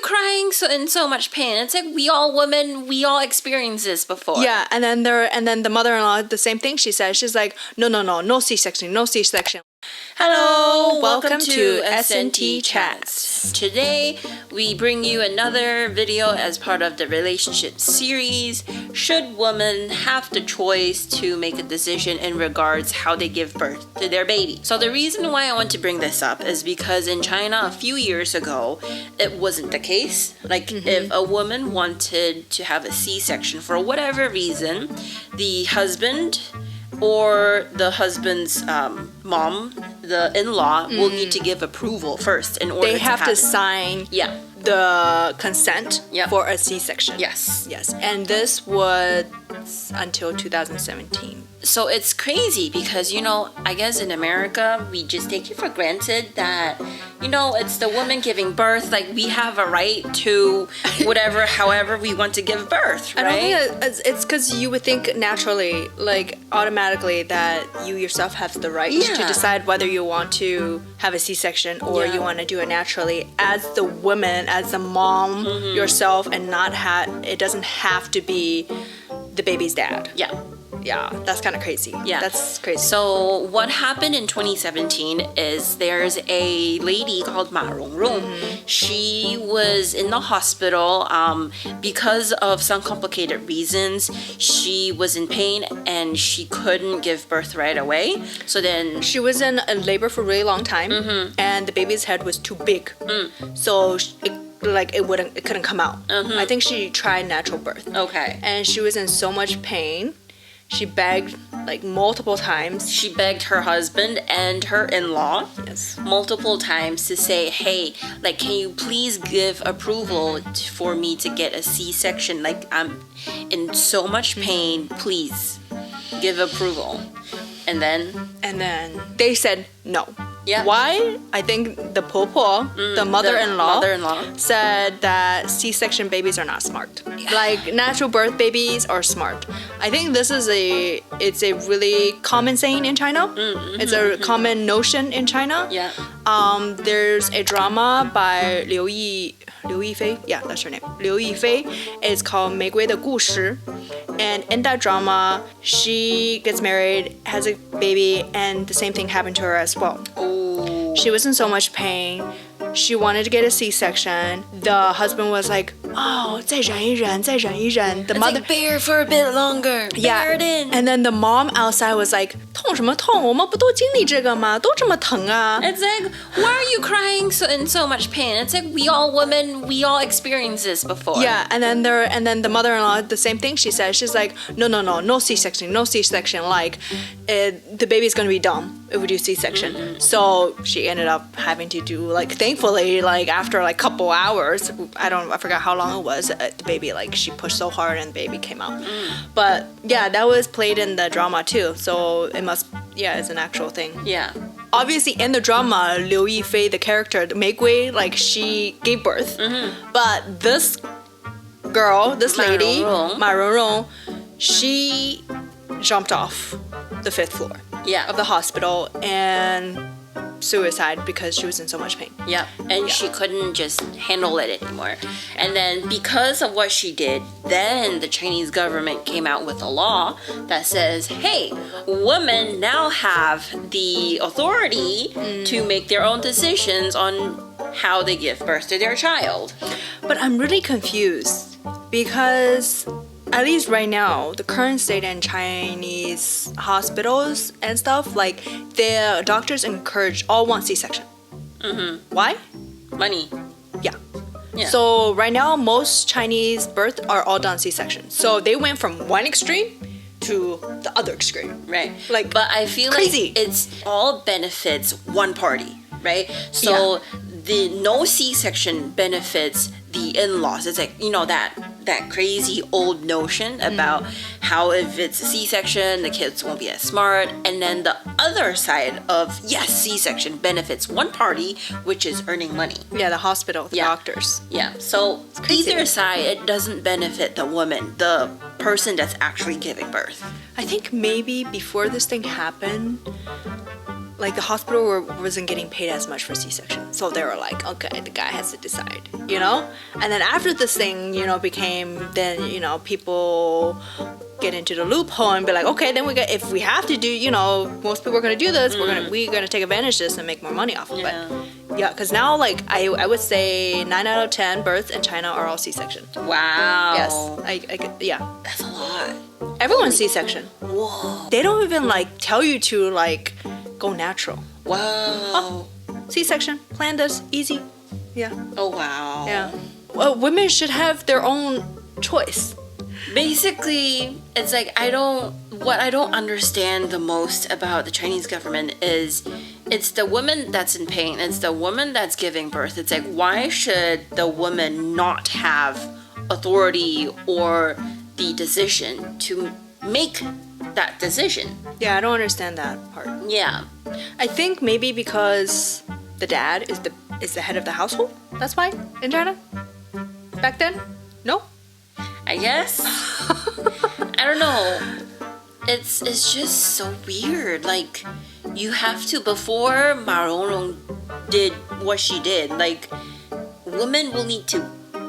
you crying in so much pain? It's like we all women, we all experienced this before. Yeah, and then the mother-in-law, the same thing she said. She's like, no C-section, no C-section. Hello, welcome to SNT Chats. Today, we bring you another video as part of the relationship series. Should women have the choice to make a decision in regards how they give birth to their baby? So the reason why I want to bring this up is because in China a few years ago, it wasn't the case. Like if a woman wanted to have a C-section for whatever reason, the husband or the husband's mom, the in-law, will need to give approval first in order They to have to sign the consent for a C-section. Yes. And this was until 2017. So it's crazy because, I guess in America, we just take it for granted that, it's the woman giving birth. Like, we have a right to whatever, however we want to give birth, right? I don't think it's because you would think naturally, like, automatically that you yourself have the right to decide whether you want to have a C-section or you want to do it naturally as the woman, as the mom yourself, and it doesn't have to be the baby's dad. Yeah, that's kind of crazy. Yeah, that's crazy. So what happened in 2017 is there's a lady called Ma Rongrong. She was in the hospital because of some complicated reasons. She was in pain and she couldn't give birth right away. So then she was in labor for a really long time, and the baby's head was too big. So it couldn't come out. I think she tried natural birth. Okay. And she was in so much pain. She begged multiple times. She begged her husband and her in-law multiple times to say, hey, can you please give approval for me to get a C-section? I'm in so much pain. Please give approval. And then they said no. Yeah. Why? I think the popo, the mother-in-law, said that C-section babies are not smart. Like natural birth babies are smart. I think this is it's a really common saying in China. It's a common notion in China. Yeah. There's a drama by Liu Yifei. Yeah, that's her name. Liu Yifei. It's called 玫瑰的故事. And in that drama, she gets married, has a baby, and the same thing happened to her as well. Oh. She was in so much pain. She wanted to get a C-section. The husband was like, oh, 再忍一忍, 再忍一忍. The mother, bear for a bit longer. Bear it in. And then the mom outside was like, 痛什么痛？我们不都经历这个吗？都这么疼啊。It's like, why are you crying in so much pain? It's like we all women, we all experienced this before. Yeah, and then the mother-in-law, the same thing she said. She's like, no C-section, no C-section. The baby's gonna be dumb if we do C-section. So she ended up having to do thankfully, after a couple hours, I forgot how long it was, the baby, she pushed so hard and the baby came out. But yeah, that was played in the drama too. So it must, it's an actual thing. Yeah. Obviously, in the drama, Liu Yifei, the character, the 玫瑰, she gave birth. But this girl, this lady, Ma Rongrong, she jumped off the 5th floor of the hospital and suicide because she was in so much pain. Yeah, and she couldn't just handle it anymore. And then because of what she did, then the Chinese government came out with a law that says, hey, women now have the authority to make their own decisions on how they give birth to their child. But I'm really confused because at least right now, the current state in Chinese hospitals and stuff, the doctors encourage all want C-section. Why? Money. Yeah. So right now, most Chinese births are all done C-section. So they went from one extreme to the other extreme. Right. But I feel crazy. It's all benefits one party, right? So the no C-section benefits the in-laws. It's that crazy old notion about how if it's a C-section, the kids won't be as smart. And then the other side of, C-section benefits one party, which is earning money. Yeah, the hospital, the doctors. Yeah, so either side, it doesn't benefit the woman, the person that's actually giving birth. I think maybe before this thing happened, like the hospital wasn't getting paid as much for C-section, so they were like, okay, the guy has to decide, you know. And then after this thing, you know, became then, you know, people get into the loophole and be like, okay, then if we have to do, you know, most people are gonna do this, we're gonna take advantage of this and make more money off of it. Yeah, because now, like, I would say 9 out of 10 births in China are all C-section. Wow. Yes, yeah. That's a lot. Everyone's C-section. Whoa. They don't even like tell you to like go natural. Wow. C-section, plan this, easy. Yeah. Oh, wow. Yeah. Well, women should have their own choice. Basically, it's like what I don't understand the most about the Chinese government is it's the woman that's in pain. It's the woman that's giving birth. It's like, why should the woman not have authority or the decision to make that decision? Yeah, I don't understand that part. Yeah. I think maybe because the dad is the head of the household. That's why in China. Back then, no. I guess. I don't know. It's just so weird. Like, you have to, before Ma Rongrong did what she did, like, women will need to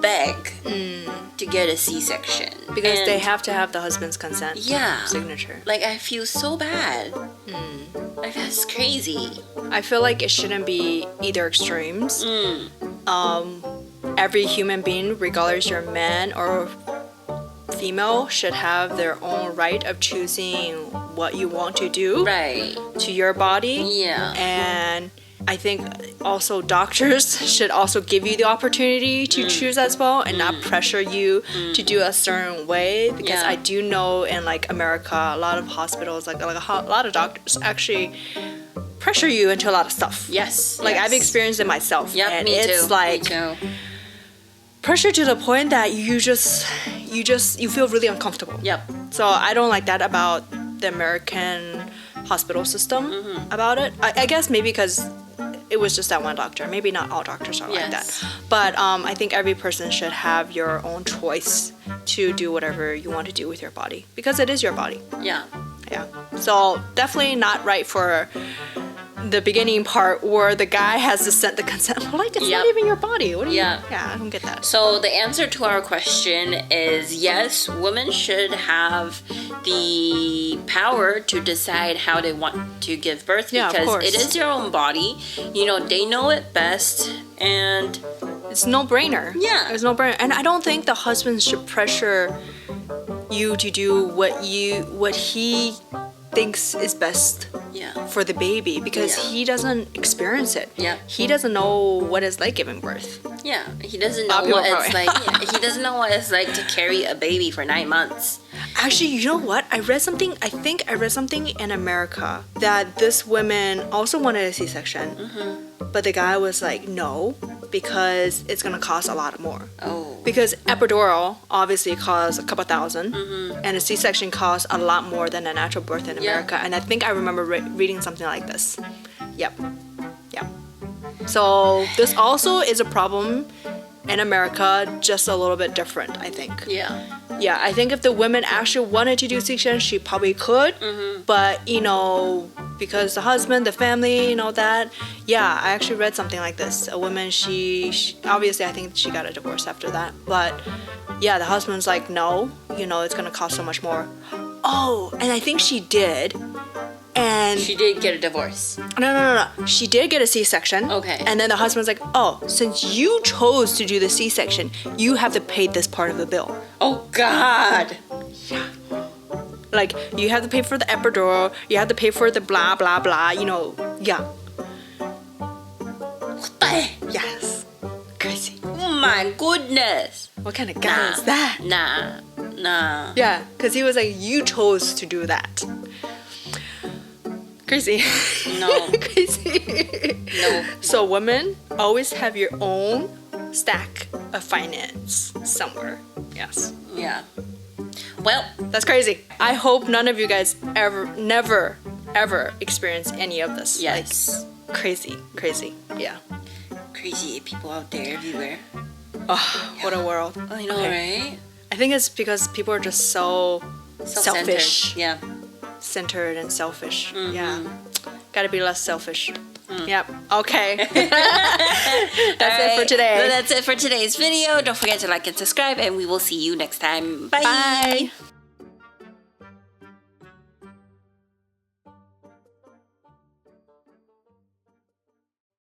beg to get a C-section. Because they have to have the husband's consent. Yeah. Signature. Like, I feel so bad. Like, that's crazy. I feel like it shouldn't be either extremes. Every human being, regardless you're a man or female, should have their own right of choosing what you want to do to your body. Yeah. And I think also doctors should also give you the opportunity to choose as well and not pressure you to do a certain way, because I do know in like America, a lot of hospitals, like a lot of doctors actually pressure you into a lot of stuff. Yes. Like I've experienced it myself. Yep, and me it's too. like me too. pressure to the point that you feel really uncomfortable. Yep. So I don't like that about the American hospital system about it. I guess maybe because it was just that one doctor. Maybe not all doctors are like that. But I think every person should have your own choice to do whatever you want to do with your body, because it is your body. Yeah. Yeah. So definitely not right for the beginning part where the guy has to send the consent. Like, it's not even your body. What do you? Yeah, I don't get that. So the answer to our question is yes, women should have the power to decide how they want to give birth, because it is your own body. You know, they know it best, and it's no-brainer. Yeah. It's no-brainer. And I don't think the husband should pressure you to do what he thinks is best for the baby, because he doesn't experience it. Yeah. He doesn't know what it's like giving birth. Yeah. He doesn't know what it's like. He doesn't know what it's like to carry a baby for 9 months. Actually, you know what? I think I read something in America that this woman also wanted a C-section, but the guy was like, no, because it's gonna cost a lot more. Oh. Because epidural obviously costs a couple thousand, and a C-section costs a lot more than a natural birth in America. And I think I remember reading something like this. Yep. So this also is a problem in America, just a little bit different, I think. Yeah, I think if the women actually wanted to do C-section, she probably could. But, you know, because the husband, the family, you know, that. Yeah, I actually read something like this. A woman, she obviously, I think she got a divorce after that. But, yeah, the husband's like, no, you know, it's going to cost so much more. Oh, and I think she did. And she did get a divorce. No. She did get a C-section. Okay. And then the husband's like, oh, since you chose to do the C-section, you have to pay this part of the bill. Oh, God. Yeah. Like, you have to pay for the epidural, you have to pay for the blah, blah, blah, you know. Yeah. What the? Yes. Crazy. Oh, my goodness. What kind of guy is that? Nah. Yeah, because he was like, you chose to do that. Crazy. No. Crazy. No. So women, always have your own stack of finance somewhere. Yes. Yeah. Well, that's crazy. I hope none of you guys never experience any of this. Yes. Like, crazy. Yeah. Crazy people out there everywhere. Oh, what a world. I know, right? I think it's because people are just so selfish. Yeah. Centered and selfish. Yeah. Gotta be less selfish. Yep. Okay. That's it for today. So that's it for today's video. Don't forget to like and subscribe, and we will see you next time. Bye. Bye.